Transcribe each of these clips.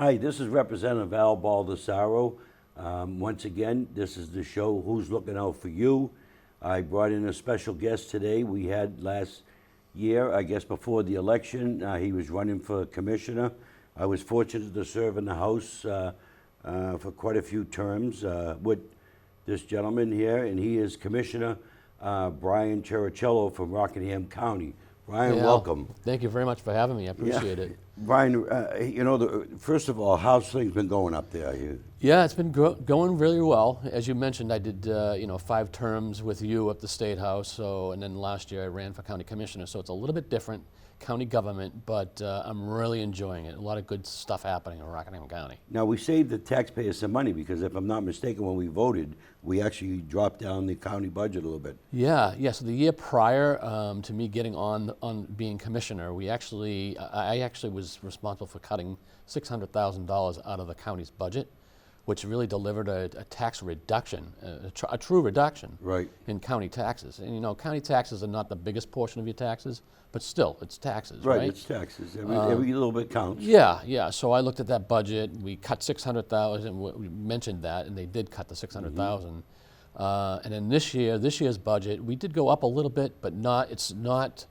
Hi, this is Representative Al Baldessaro. Once again, this is the show Who's Looking Out for You. I brought in a special guest today. We had last year, I guess before the election, he was running for commissioner. I was fortunate to serve in the House for quite a few terms with this gentleman here, and he is Commissioner Brian Chirichiello from Rockingham County. Brian, welcome. Thank you very much for having me. I appreciate it. Brian, first of all, how's things been going up there? Yeah, it's been going really well. As you mentioned, I did 5 terms with you at the State House. So, and then last year I ran for county commissioner. So it's a little bit different county government, but I'm really enjoying it. A lot of good stuff happening in Rockingham County. Now, we saved the taxpayers some money because if I'm not mistaken, when we voted, we actually dropped down the county budget a little bit. Yeah. So the year prior to me getting on being commissioner, I actually was responsible for cutting $600,000 out of the county's budget, which really delivered a tax reduction, a true reduction in county taxes. And county taxes are not the biggest portion of your taxes, but still, it's taxes, right? Right, it's taxes. Every little bit counts. Yeah. So I looked at that budget. We cut $600,000. We mentioned that, and they did cut the $600,000. And then this year's budget, we did go up a little bit, but it's not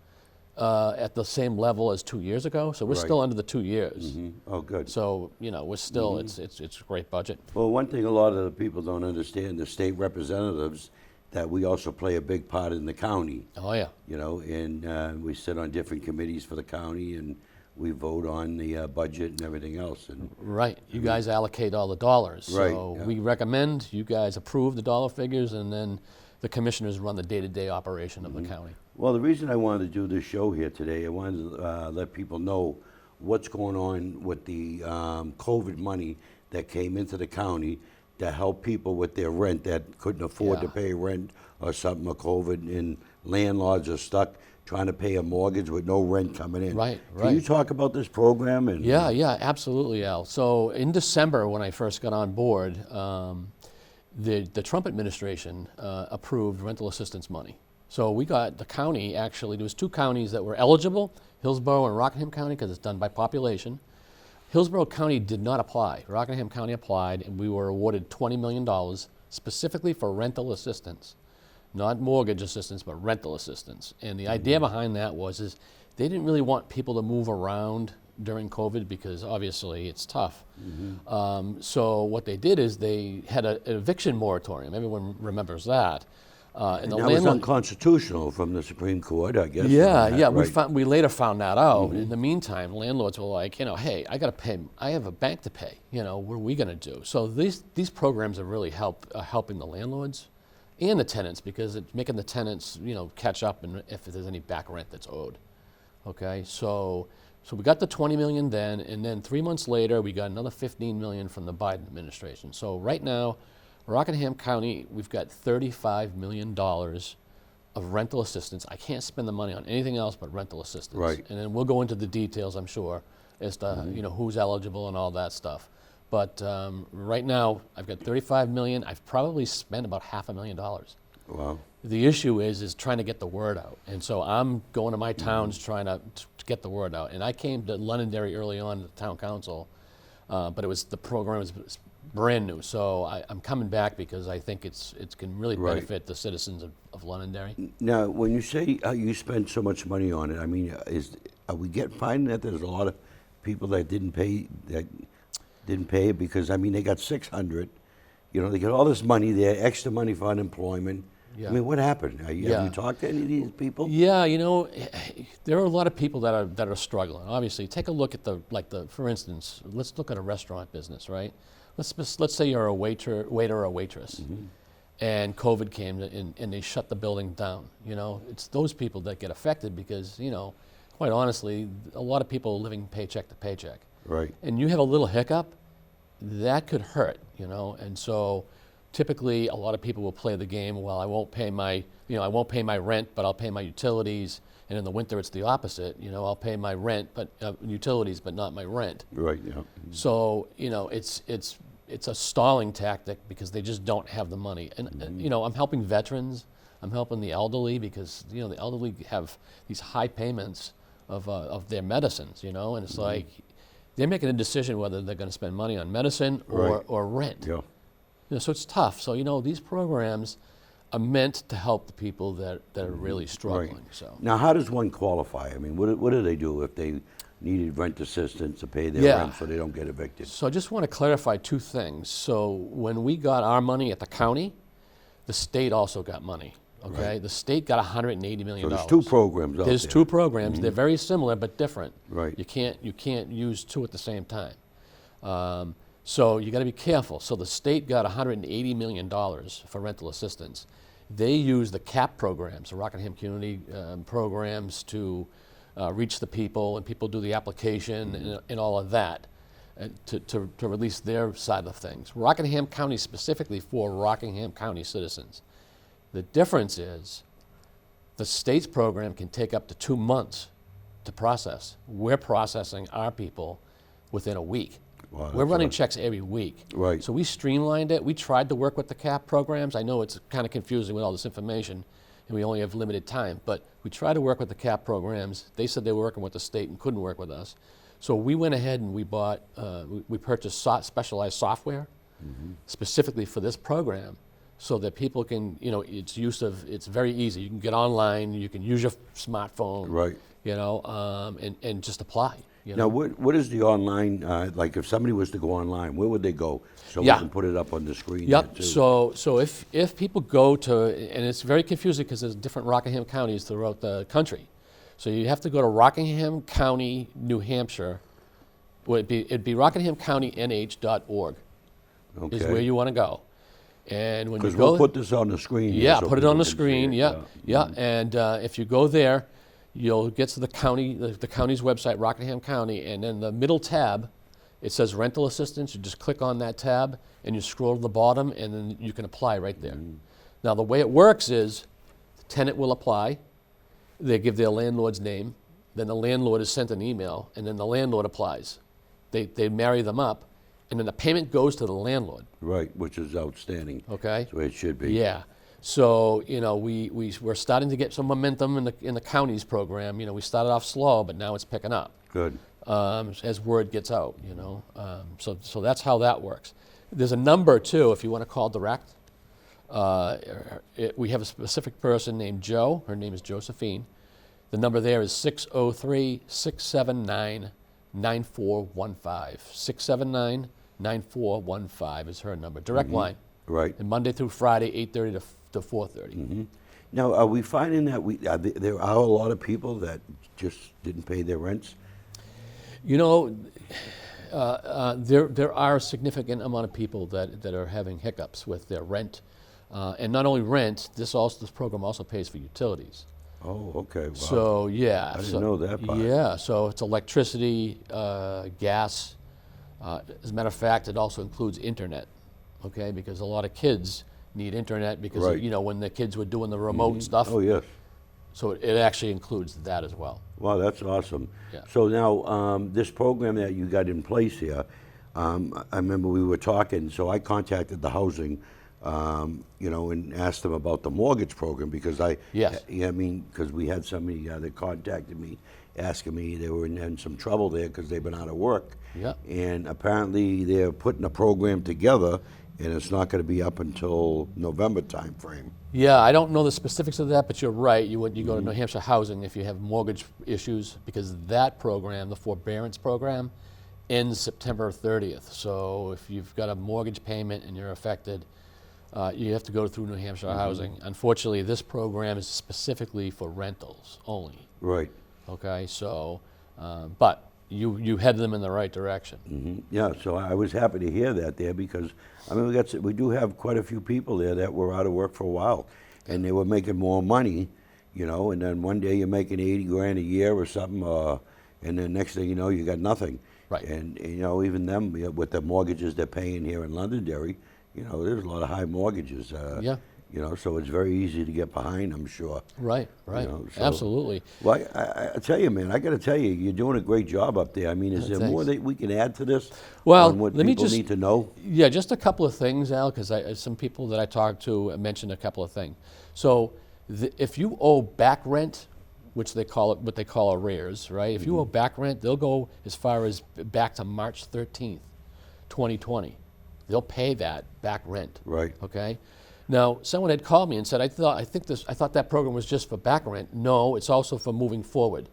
at the same level as 2 years ago. So we're still under the 2 years. Mm-hmm. Oh, good. So we're still it's a great budget. Well, one thing a lot of the people don't understand, the state representatives, that we also play a big part in the county. Oh yeah. And we sit on different committees for the county, and we vote on the budget and everything else. And right. You guys allocate all the dollars. Right. So we recommend, you guys approve the dollar figures, and then the commissioners run the day-to-day operation of the county. Well, the reason I wanted to do this show here today, I wanted to let people know what's going on with the COVID money that came into the county to help people with their rent that couldn't afford to pay rent or something of COVID, and landlords are stuck trying to pay a mortgage with no rent coming in. Right. Can you talk about this program? Yeah, absolutely, Al. So in December, when I first got on board, the Trump administration approved rental assistance money. So we got the county, actually, there was 2 counties that were eligible, Hillsborough and Rockingham County, because it's done by population. Hillsborough County did not apply. Rockingham County applied, and we were awarded $20 million specifically for rental assistance. Not mortgage assistance, but rental assistance. And the idea behind that is they didn't really want people to move around during COVID because obviously it's tough. So what they did is they had an eviction moratorium. Everyone remembers that. And that was unconstitutional from the Supreme Court, I guess. Yeah. We later found that out. In the meantime, landlords were like, hey, I got to pay. I have a bank to pay. What are we going to do? So these programs are really helping the landlords and the tenants, because it's making the tenants, catch up and if there's any back rent that's owed. Okay, so we got the $20 million then, and then 3 months later we got another $15 million from the Biden administration. So right now, Rockingham County, we've got $35 million of rental assistance. I can't spend the money on anything else but rental assistance. Right. And then we'll go into the details, I'm sure, as to who's eligible and all that stuff. But right now, I've got $35 million. I've probably spent about $500,000. Wow. The issue is trying to get the word out. And so I'm going to my towns trying to get the word out. And I came to Londonderry early on to the town council, but the program was brand new. So I'm coming back because I think it can really benefit the citizens of Londonderry. Now, when you say you spend so much money on it, I mean, are we finding that there's a lot of people that didn't pay it because, I mean, they got $600, they get all this money there, extra money for unemployment. Yeah. I mean, what happened? Have you talked to any of these people? Yeah, there are a lot of people that are struggling. Obviously, take a look at for instance, let's look at a restaurant business, right? Let's say you're a waiter or a waitress, and COVID came and they shut the building down. It's those people that get affected because, quite honestly, a lot of people are living paycheck to paycheck. Right. And you have a little hiccup, that could hurt, and so typically a lot of people will play the game, well, I won't pay my rent, but I'll pay my utilities, and in the winter it's the opposite, I'll pay my rent, but utilities, but not my rent. Right, yeah. So, it's a stalling tactic because they just don't have the money. And, I'm helping veterans, I'm helping the elderly because, the elderly have these high payments of their medicines, and it's like, they're making a decision whether they're going to spend money on medicine or, Right. or rent. Yeah. You know, so it's tough. So, these programs are meant to help the people that are really struggling. Right. So Now, how does one qualify? I mean, what do they do if they needed rent assistance to pay their Yeah. rent so they don't get evicted? So I just want to clarify two things. So when we got our money at the county, the state also got money. Okay, Right. the state got $180 million. So there's two programs out There's there. two programs. They're very similar but different. Right. You can't use two at the same time. So you got to be careful. So the state got $180 million for rental assistance. They use the CAP programs, the Rockingham Community programs, to reach the people, and people do the application and all of that to release their side of things. Rockingham County specifically for Rockingham County citizens. The difference is the state's program can take up to 2 months to process. We're processing our people within a week. Wow, We're that's running awesome. checks every week. Right. So we streamlined it. We tried to work with the CAP programs. I know it's kind of confusing with all this information, and we only have limited time, but we tried to work with the CAP programs. They said they were working with the state and couldn't work with us. So we went ahead and we bought, we purchased specialized software specifically for this program, so that people can, it's very easy. You can get online, you can use your smartphone, Right. And just apply. Now, what is the online, like if somebody was to go online, where would they go? So Yeah. we can put it up on the screen Yep. there, too. So if people go to, and it's very confusing because there's different Rockingham counties throughout the country. So you have to go to Rockingham County, New Hampshire. Well, it'd be rockinghamcountynh.org is Okay. where you want to go. And when you Because go, we'll put this on the screen. here yeah, so put it people on the can see screen. it, Yeah. And if you go there, you'll get to the county, the county's website, Rockingham County, and in the middle tab, it says rental assistance. You just click on that tab, and you scroll to the bottom, and then you can apply right there. Now, the way it works is the tenant will apply. They give their landlord's name. Then the landlord is sent an email, and then the landlord applies. They marry them up, and then the payment goes to the landlord. Right, which is outstanding. Okay. That's the way it should be. Yeah. So we're starting to get some momentum in the county's program. We started off slow, but now it's picking up Good. as word gets out. So that's how that works. There's a number too if you want to call direct. We have a specific person named Joe. Her name is Josephine. The number there is 603-679-9415. 679-9415 is her number. Direct line. Right. And Monday through Friday, 8:30 to 4:30. Now, are we finding that there are a lot of people that just didn't pay their rents? There are a significant amount of people that are having hiccups with their rent, and not only rent. This program also pays for utilities. Oh, okay. Wow. So yeah, I didn't know that part. Yeah, so it's electricity, gas. As a matter of fact, it also includes internet. Okay, because a lot of kids need internet because Right. when the kids were doing the remote stuff. Oh, yes. So it actually includes that as well. Wow, that's awesome. Yeah. So now, this program that you got in place here, I remember we were talking, so I contacted the housing, and asked them about the mortgage program because Yes. because we had somebody that contacted me asking me they were in some trouble there because they've been out of work. Yeah. And apparently they're putting a program together and it's not going to be up until November time frame. Yeah, I don't know the specifics of that, but you're right. You go to New Hampshire Housing if you have mortgage issues, because that program, the forbearance program, ends September 30th. So if you've got a mortgage payment and you're affected, you have to go through New Hampshire Housing. Unfortunately, this program is specifically for rentals only. Right. Okay, so, but you head them in the right direction. Yeah, so I was happy to hear that there because, we do have quite a few people there that were out of work for a while and they were making more money, and then one day you're making 80 grand a year or something, and then next thing you know, you got nothing. Right. And, even them, with the mortgages they're paying here in Londonderry, there's a lot of high mortgages. Yeah. So it's very easy to get behind, I'm sure. Right. So- Absolutely. Well, I tell you, man, I got to tell you, you're doing a great job up there. Is there more thanks. that we can add to this? Well, on what let me people just- need to know? Yeah, just a couple of things, Al, because some people that I talked to mentioned a couple of things. So if you owe back rent which they call it, what they call arrears, right? If you owe back rent, they'll go as far as back to March 13th, 2020. They'll pay that back rent. Right. Okay. Now, someone had called me and said, I thought that program was just for back rent. No, it's also for moving forward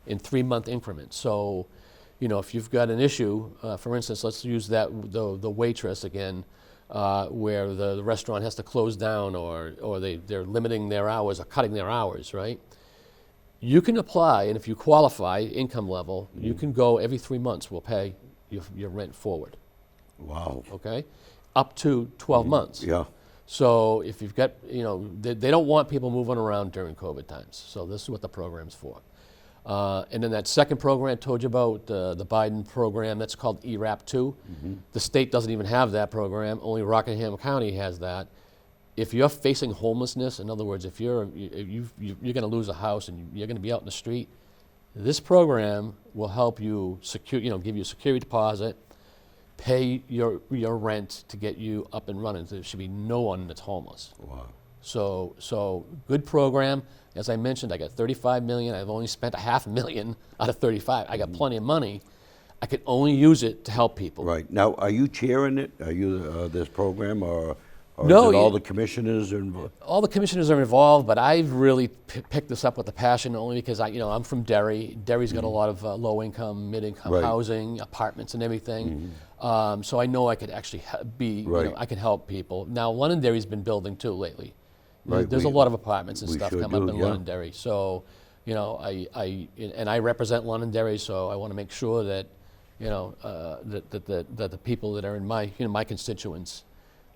in 3-month increments. So, if you've got an issue, for instance, let's use the waitress again, where the restaurant has to close down or they're limiting their hours or cutting their hours, right? You can apply, and if you qualify income level, you can go every 3 months. We'll pay your rent forward. Wow. Okay, up to 12 months. Yeah. So if you've got, they don't want people moving around during COVID times. So this is what the program's for. And then that second program I told you about, the Biden program, that's called ERAP2. The state doesn't even have that program. Only Rockingham County has that. If you're facing homelessness, in other words, if you're going to lose a house and you're going to be out in the street, this program will help you secure, give you a security deposit, pay your rent to get you up and running. There should be no one that's homeless. Wow. So good program. As I mentioned, I got $35 million. I've only spent $500,000 out of 35. I got plenty of money. I could only use it to help people. Right. Now, are you chairing it? Are you this program, or No, is it all the commissioners are involved? All the commissioners are involved, but I've really picked this up with a passion only because I'm from Derry. Derry's got a lot of low-income, mid-income Right. housing, apartments, and everything. So I know I could actually Right. I can help people. Now Londonderry's been building too lately. Right, There's a lot of apartments and we stuff sure come up do, in yeah. Londonderry. So, I represent Londonderry, so I want to make sure that, that the people that are in my constituents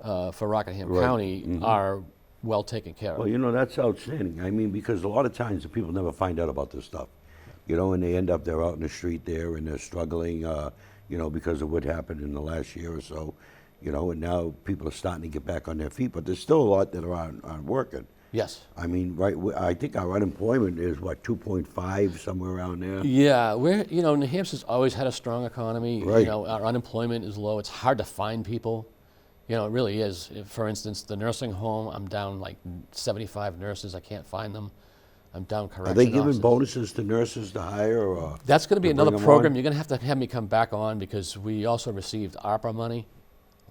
for Rockingham Right. County are well taken care of. Well, that's outstanding. I mean, because a lot of times the people never find out about this stuff, and they end up, they're out in the street there and they're struggling, because of what happened in the last year or so, and now people are starting to get back on their feet, but there's still a lot that aren't working. Yes. I mean, right, I think our unemployment is, 2.5, somewhere around there? Yeah, New Hampshire's always had a strong economy. Right. Our unemployment is low. It's hard to find people. It really is. For instance, the nursing home, I'm down like 75 nurses. I can't find them. I'm down correction Are they giving officers. bonuses to nurses to hire? Or That's going to be to another bring 'em program. on? You're going to have me come back on because we also received ARPA money.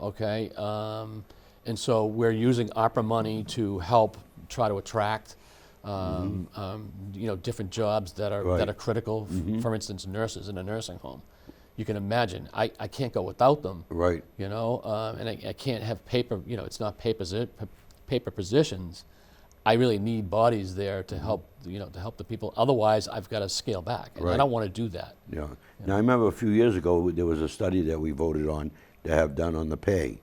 Okay, and so we're using ARPA money to help try to attract, different jobs that are Right. critical. For instance, nurses in a nursing home. You can imagine I can't go without them. Right. And I can't have paper. It's not paper positions. I really need bodies there to help. To help the people. Otherwise, I've got to scale back, and I Right. don't want to do that. Yeah. Now, I remember a few years ago, there was a study that we voted on to have done on the pay,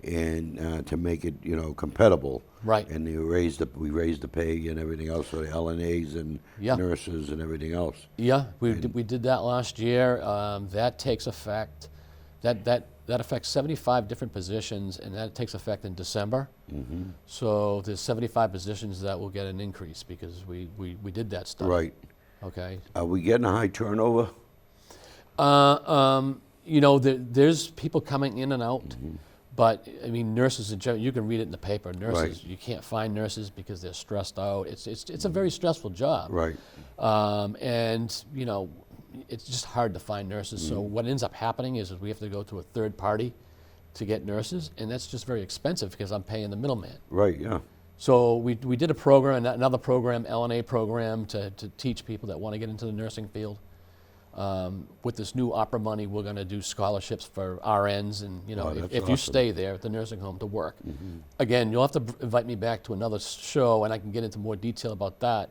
and to make it, compatible. Right. And we raised the pay and everything else for the LNAs and Yeah. nurses and everything else. Yeah, we did that last year. That takes effect. That affects 75 different positions, and that takes effect in December. So there's 75 positions that will get an increase because we did that study. Right. Okay. Are we getting a high turnover? There's people coming in and out, but I mean, nurses in general. You can read it in the paper. Nurses, Right. you can't find nurses because they're stressed out. It's a very stressful job. Right. And it's just hard to find nurses. So what ends up happening is we have to go to a third party to get nurses, and that's just very expensive because I'm paying the middleman. Right, yeah. So we did a program, another program, LNA program, to teach people that want to get into the nursing field. With this new opera money, we're going to do scholarships for RNs, and Oh, that's if you awesome. stay there at the nursing home to work. Again, you'll have to invite me back to another show, and I can get into more detail about that.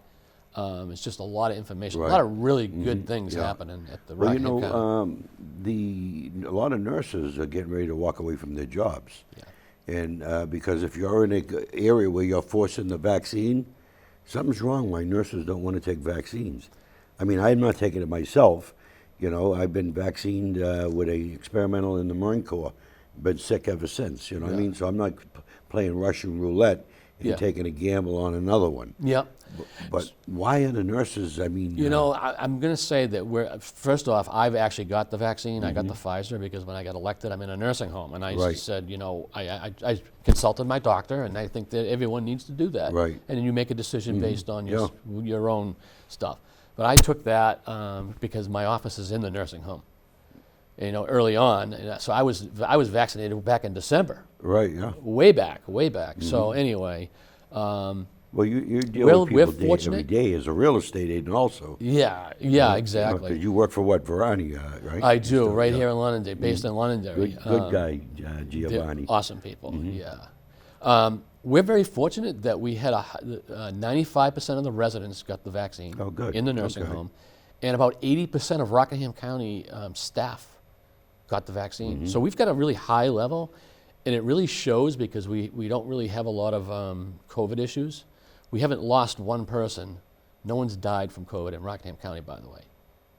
It's just a lot of information, Right. a lot of really good things Yeah. happening at the Well, Rockingham County. a lot of nurses are getting ready to walk away from their jobs. Yeah. And because if you're in an area where you're forcing the vaccine, something's wrong why nurses don't want to take vaccines. I mean, I'm not taking it myself. I've been vaccinated with a experimental in the Marine Corps, been sick ever since, what I Yeah. mean? So I'm not playing Russian roulette and Yeah. taking a gamble on another one. Yep. But why are the nurses, I mean... You know, I'm going to say that first off, I've actually got the vaccine. I got the Pfizer because when I got elected, I'm in a nursing home. And I Right. said, you know, I consulted my doctor, and I think that everyone needs to do that. Right. And then you make a decision based on Yeah. your own stuff. But I took that because my office is in the nursing home, you know, early on. And so I was vaccinated back in December, Right, yeah. way back. So anyway... Well, you deal Well, with we're people every fortunate. day as a real estate agent also. Yeah, exactly. 'Cause you work for what, Verani, right? I do, So, right yeah. here in Londonderry, based in Londonderry. Good guy, They're Giovanni. awesome people, yeah. We're very fortunate that we had 95% of the residents got the vaccine Oh, good. in the nursing Okay. home, and about 80% of Rockingham County staff got the vaccine. So we've got a really high level, and it really shows because we don't really have a lot of COVID issues. We haven't lost one person. No one's died from COVID in Rockingham County, by the way.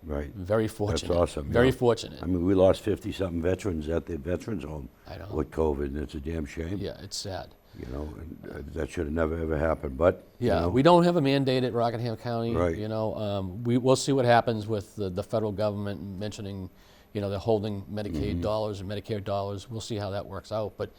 Right. Very fortunate. That's awesome. Very yeah. fortunate. I mean, we lost 50-something veterans at the veterans home I know. with COVID, and it's a damn shame. Yeah, it's sad. You know, and, that should have never, ever happened. But, Yeah, you know, we don't have a mandate at Rockingham County. Right. You know, we'll see what happens with the federal government mentioning, you know, they're holding Medicaid dollars and Medicare dollars. We'll see how that works out. But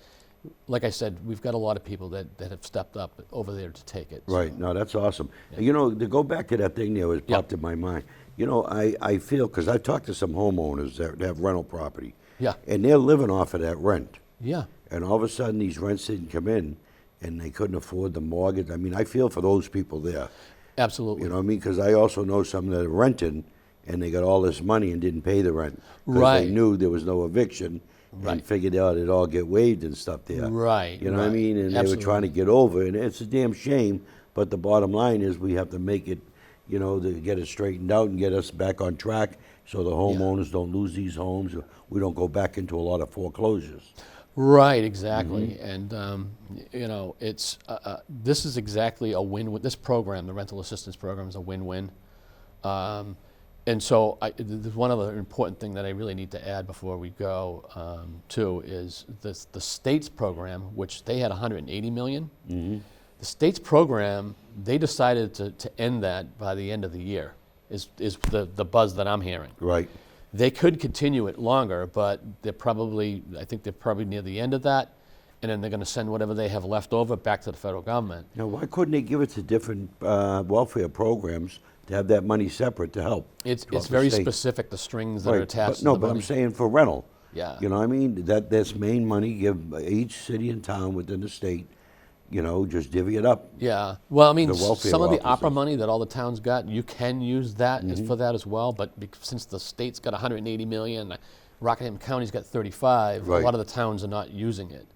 like I said, we've got a lot of people that have stepped up over there to take it. so- right. No, that's awesome. You know, to go back to that thing there, was Yeah. popped in my mind. You know, I feel, because I've talked to some homeowners that have rental property. Yeah. And they're living off of that rent. Yeah. And all of a sudden, these rents didn't come in, and they couldn't afford the mortgage. I mean, I feel for those people there. Absolutely. You know what I mean? Because I also know some that are renting, and they got all this money and didn't pay the rent. Because Right. they knew there was no eviction, Right. and figured out it'd all get waived and stuff there. Right, You know what I right. mean? And they were Absolutely. trying to get over it. And it's a damn shame, but the bottom line is we have to make it, you know, to get it straightened out and get us back on track so the homeowners don't lose these homes. We don't go back into a lot of foreclosures. Right, exactly. Mm-hmm. And, you know, it's this is exactly a win-win. This program, the rental assistance program, is a win-win. And so there's one other important thing that I really need to add before we go, too, is the state's program, which they had 180 million. Mm-hmm. The state's program, they decided to end that by the end of the year, is the buzz that I'm hearing. Right. They could continue it longer, but I think they're probably near the end of that, and then they're going to send whatever they have left over back to the federal government. Now, why couldn't they give it to different welfare programs to have that money separate to help? It's throughout the very state? specific, the strings that are Right, attached but to no, the but money. I'm saying for rental. Yeah. You know what I mean? That's main money, give each city and town within the state, you know, just divvy it up. Yeah, well, I mean, The welfare some of the offices. opera money that all the towns got, you can use that for that as well, but since the state's got 180 million, Rockingham County's got 35, Right. a lot of the towns are not using it.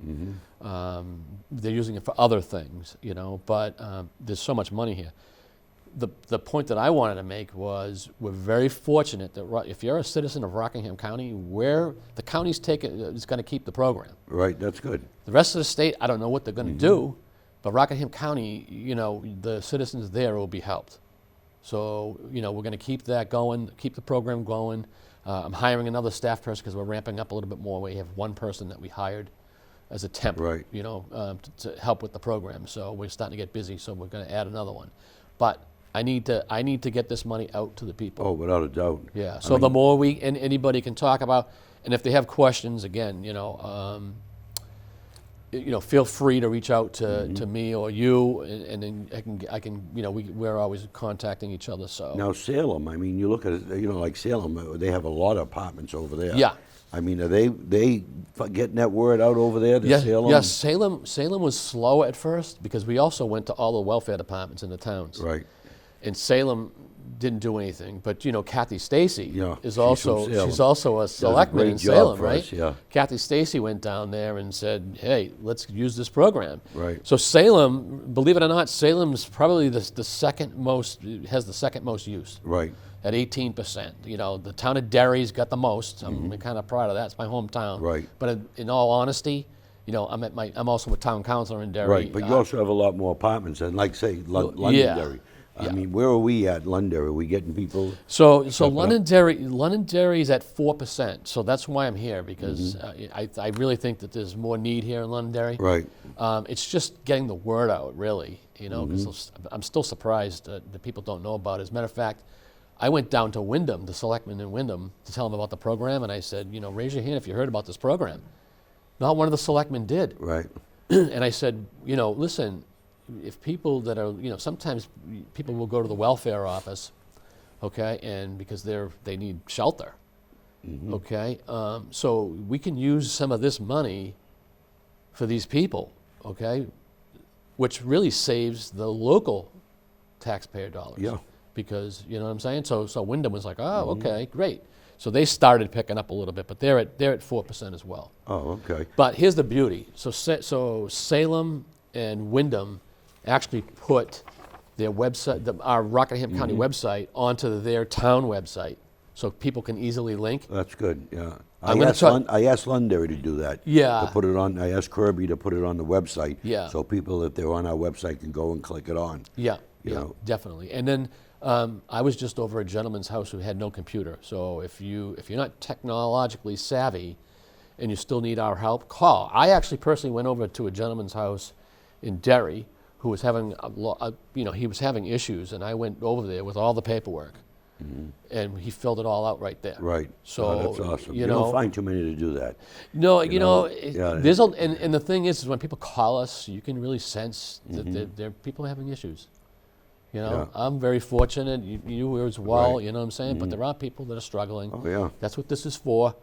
They're using it for other things, you know, but there's so much money here. The point that I wanted to make was we're very fortunate that if you're a citizen of Rockingham County, the county's is going to keep the program. Right, that's good. The rest of the state, I don't know what they're going to do, but Rockingham County, you know, the citizens there will be helped. So, you know, we're going to keep that going, keep the program going. I'm hiring another staff person because we're ramping up a little bit more. We have one person that we hired as a temp, Right. you know, to help with the program. So we're starting to get busy, so we're going to add another one. But I need to get this money out to the people. Oh, without a doubt. Yeah. So the more anybody can talk about, and if they have questions, again, feel free to reach out to me or you, and then I can, you know, we're always contacting each other. So Now, Salem, I mean, you look at it, you know, like Salem, they have a lot of apartments over there. Yeah. I mean, are they getting that word out over there to Salem? Yes, Salem was slow at first because we also went to all the welfare departments in the towns. Right. And Salem didn't do anything, but you know, Kathy Stacy Yeah, is she's from Salem. she's also a selectman great in job Salem, for right? us, yeah. Kathy Stacy went down there and said, "Hey, let's use this program." Right. So Salem, believe it or not, Salem's probably the second most use Right. at 18%. You know, the town of Derry's got the most. I'm kind of proud of that. It's my hometown. Right. But in all honesty, you know, I'm also a town councilor in Derry. Right, but you also have a lot more apartments, and like, say, Londonderry. I mean, where are we at Londonderry? Are we getting people? So Londonderry is at 4%. So that's why I'm here, because I really think that there's more need here in Londonderry. Right. It's just getting the word out, really. Because I'm still surprised that people don't know about it. As a matter of fact, I went down to Wyndham, the selectmen in Wyndham, to tell them about the program, and I said, raise your hand if you heard about this program. Not one of the selectmen did. Right. And I said, listen, if people that are, sometimes people will go to the welfare office, okay, and because they need shelter, okay, so we can use some of this money for these people, okay, which really saves the local taxpayer dollars. Yeah. Because, you know what I'm saying? So Wyndham was like, oh, okay, great. So they started picking up a little bit, but they're at 4% as well. Oh, okay. But here's the beauty. So Salem and Wyndham actually put their website, our Rockingham County website, onto their town website, so people can easily link. That's good. Yeah. I'm I gonna asked Londonderry to do that. Yeah. To put it on. I asked Kirby to put it on the website. Yeah. So people, if they're on our website, can go and click it on. Yeah, You yeah, know. definitely. And then I was just over a gentleman's house who had no computer. So if you're not technologically savvy, and you still need our help, call. I actually personally went over to a gentleman's house in Derry who was having he was having issues, and I went over there with all the paperwork, and he filled it all out right there. Right. So Oh, that's awesome. you You know, don't find too many to do that. no, Yeah. there's and the thing is when people call us, you can really sense that they're people having issues. Yeah. I'm very fortunate. You as well. Right. You know what I'm saying? But there are people that are struggling. Oh, yeah. That's what this is for.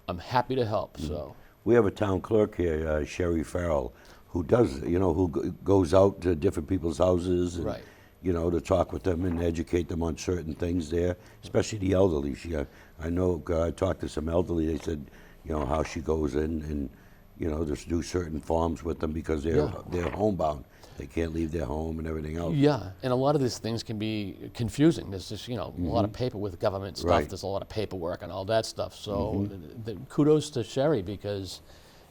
I'm happy to help. So. We have a town clerk here, Sherry Farrell, who does, who goes out to different people's houses and, Right. to talk with them and educate them on certain things there, especially the elderly. I know I talked to some elderly. They said, how she goes in and, just do certain forms with them because they're homebound. They can't leave their home and everything else. Yeah, and a lot of these things can be confusing. There's just, a lot of paper with government stuff. Right. There's a lot of paperwork and all that stuff. So kudos to Sherry because,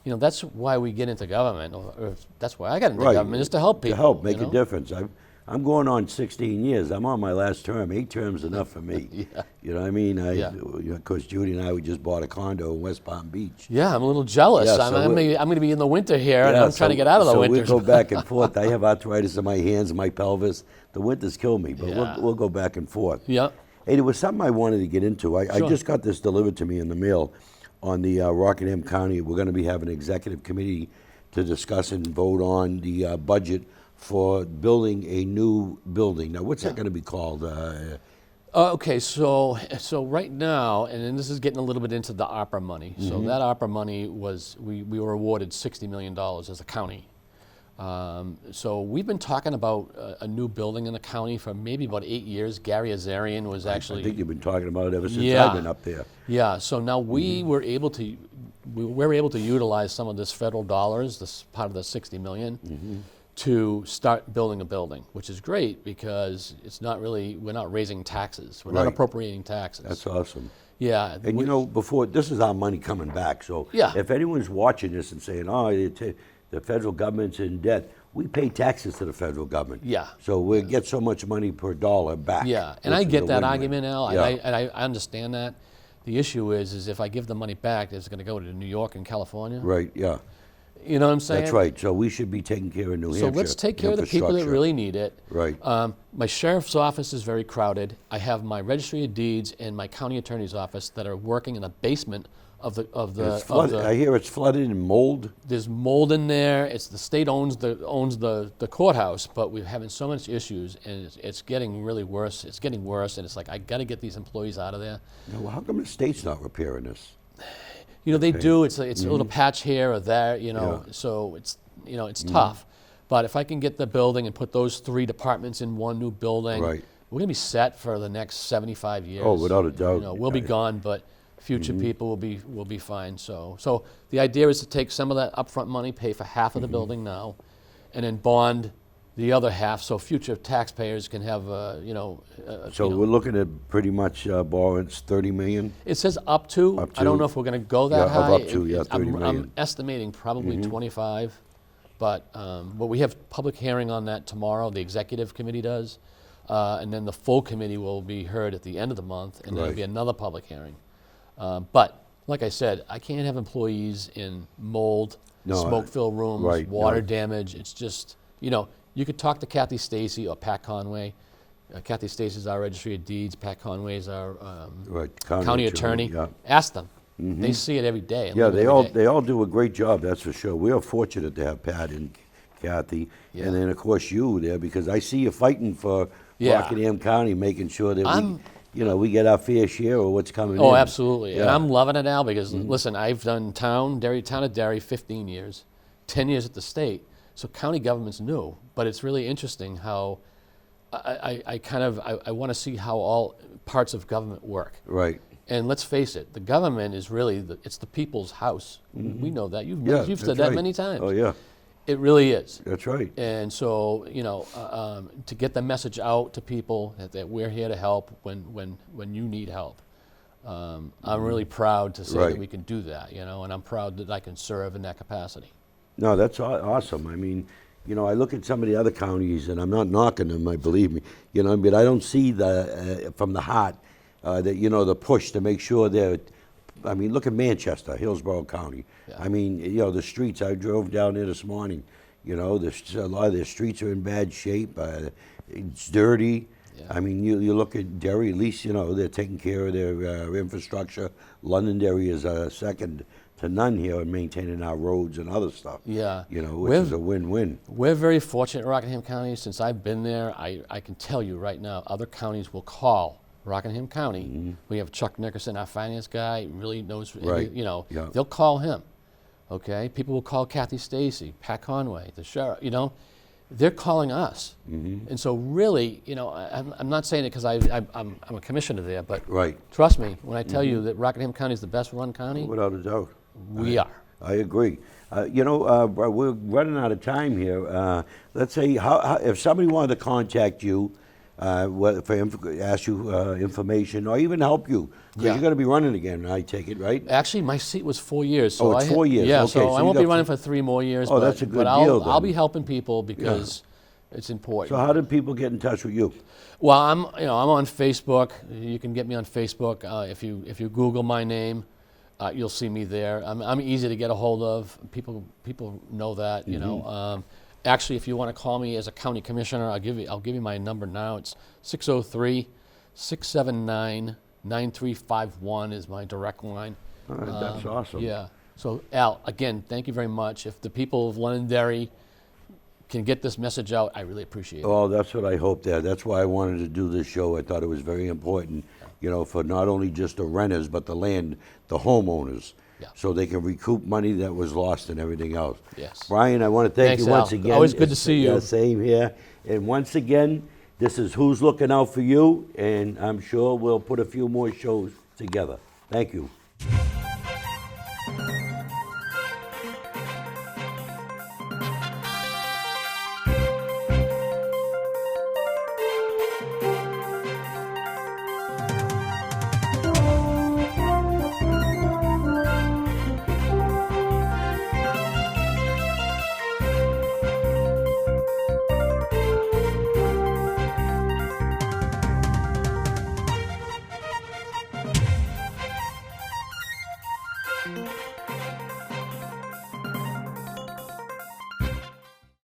that's why we get into government. Or that's why I got into Right. government is to help people. To help make you a know? difference. I'm going on 16 years. I'm on my last term. 8 terms enough for me. Yeah. You know what I mean? Yeah. Of course, Judy and I, we just bought a condo in West Palm Beach. Yeah, I'm a little jealous. Yeah, I'm so going to be in the winter here, and I'm trying to get out of the winter. So we go back and forth. I have arthritis in my hands, my pelvis. The winters kill me, but Yeah. we'll go back and forth. Yeah. Hey, there was something I wanted to get into. I Sure. just got this delivered to me in the mail on the Rockingham County. We're going to be having an executive committee to discuss and vote on the budget for building a new building. Now, what's that going to be called? Okay, so right now, and then this is getting a little bit into the ARPA money. So that ARPA money was, we were awarded $60 million as a county. So we've been talking about a new building in the county for maybe about 8 years. Gary Azarian was actually... I think you've been talking about it ever since Yeah. I've been up there. Yeah, so now we were able to utilize some of this federal dollars, this part of the 60 million, to start building a building, which is great because we're not raising taxes. We're not Right. appropriating taxes. That's awesome. Yeah. And before, this is our money coming back. So Yeah. if anyone's watching this and saying, the federal government's in debt, we pay taxes to the federal government. Yeah. So we get so much money per dollar back. Yeah, and which I is get a that win-win. argument, Al, Yeah. and I understand that. The issue is if I give the money back, it's going to go to New York and California. Right, yeah. You know what I'm saying? That's right. So we should be taking care of New Hampshire. So let's take care of the people that infrastructure. really need it. Right. My sheriff's office is very crowded. I have my registry of deeds and my county attorney's office that are working in the basement of the It's flooded. I hear it's flooded and mold. There's mold in there. It's the state owns the courthouse, but we're having so much issues, and it's getting really worse. It's getting worse, and it's like I got to get these employees out of there. Now, how come the state's not repairing this? They do. It's a little patch here or there. Yeah. So it's tough. But if I can get the building and put those 3 departments in one new building, Right. we're gonna be set for the next 75 years. Oh, without a doubt. We'll be gone, but future people will be fine. So the idea is to take some of that upfront money, pay for half of the building now, and then bond the other half so future taxpayers can have So we're looking at pretty much borrowing $30 million. It says up to. Up I don't to. know if we're going to go that Yeah, of high. up to, yeah, 30 I'm million. estimating probably 25, but we have public hearing on that tomorrow. The executive committee does. and then the full committee will be heard at the end of the month, and there'll Right. be another public hearing. But like I said, I can't have employees in mold, No, smoke-filled rooms, right, water right. damage. It's just, you could talk to Kathy Stacy or Pat Conway. Kathy Stacy's our registry of deeds. Pat Conway's our Right, county attorney. yeah. Ask them. They see it every day. and Yeah, live it they every all day. they all do a great job, that's for sure. We are fortunate to have Pat and Kathy, Yeah. and then of course you there, because I see you fighting for Yeah. Rockingham County, making sure that I'm- we get our fair share of what's coming in. Oh, absolutely. And Yeah. I'm loving it now because, listen, I've done town of Derry, 15 years, 10 years at the state. So county government's new, but it's really interesting how I want to see how all parts of government work. Right. And let's face it, the government is really, it's the people's house. We know that. You've Yeah, said that's that right. many times. Oh yeah, It really is. that's right. And so, to get the message out to people that we're here to help when you need help. I'm really proud to say Right. that we can do that, and I'm proud that I can serve in that capacity. No, that's awesome. I mean, I look at some of the other counties, and I'm not knocking them. Believe me, but I don't see the from the heart that the push to make sure that. I mean, look at Manchester, Hillsborough County. Yeah. I mean, the streets. I drove down there this morning. A lot of their streets are in bad shape. It's dirty. Yeah. I mean, you look at Derry. At least they're taking care of their infrastructure. Londonderry is second to none here in maintaining our roads and other stuff. Yeah. Which is a win-win. We're very fortunate in Rockingham County. Since I've been there, I can tell you right now, other counties will call Rockingham County. We have Chuck Nickerson, our finance guy, really knows, Right. Yeah. Yeah. They'll call him, okay? People will call Kathy Stacy, Pat Conway, the sheriff, they're calling us. And so really, I'm not saying it because I'm a commissioner there, but Right. trust me when I tell you that Rockingham County is the best run county, Without a doubt. we are. I agree. We're running out of time here. Let's say, if somebody wanted to contact you, ask you information, or even help you, because Yeah. you're going to be running again, I take it, right? Actually, my seat was 4 years. So Oh, it's I had- 4 years. Yeah, Okay, so so I you won't got be running for 3 more years. Oh, but, that's a good but deal, I'll then. be helping people because it's important. So how do people get in touch with you? Well, I'm on Facebook. You can get me on Facebook. If you Google my name, you'll see me there. I'm easy to get a hold of. People know that. Actually, if you want to call me as a county commissioner, I'll give you my number now. It's 603-679-9351 is my direct line. All right, that's awesome. Yeah. So Al, again, thank you very much. If the people of Londonderry can get this message out, I really appreciate it. Oh, that's what I hoped there. That's why I wanted to do this show. I thought it was very important, for not only just the renters, but the homeowners. Yeah. So they can recoup money that was lost and everything else. Yes. Brian, I want to thank Thanks, you once Al. again. Always good to see you. Yeah, same here. And once again, this is Who's Looking Out for You, and I'm sure we'll put a few more shows together. Thank you.